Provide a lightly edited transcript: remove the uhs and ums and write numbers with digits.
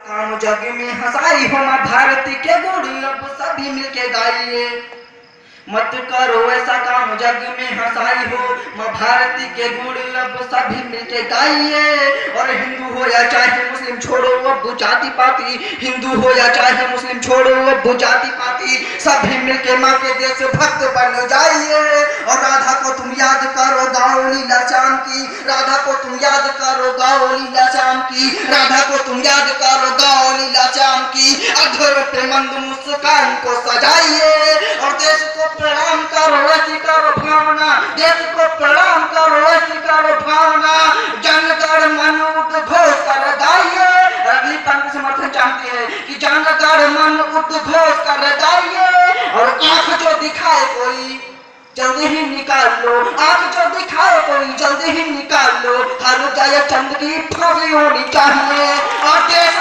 काम जग में हंसाई हो माँ भारती के गुण अब सभी मिलके गाइए। मत करो ऐसा काम जग में हंसाई हो माँ भारती के गुण अब सभी मिलके गाइए। और हिंदू हो या चाहे मुस्लिम छोड़ो अब जाति पाति, हिंदू हो या चाहे मुस्लिम छोड़ो अब जाति पाति, सभी मिलके माँ के देश भक्त बन जाइए। और राधा को तुम याद करो गाँव लीला श्याम की, राधा को तुम याद करो गाँव लीला श्याम की, राधा को तुम याद करो गाँव लीला श्याम की। अधर पे मंद मुस्कान को सजाइए और देश को प्रणाम करो ऐसी करो भावना, देश को प्रणाम करो ऐसी करो भावना। जन गण मन उद्घोष कर गाइए। अगली पंक्ति समर्थन चाहती है कि जन गण मन उद्घोष कर गाइए। और आंख जो दिखाए कोई जल्दी ही निकाल लो, आंख जो दिखाए कोई जल्दी ही निकाल लो। हर जय चंद की फांसी होनी चाहिए और देश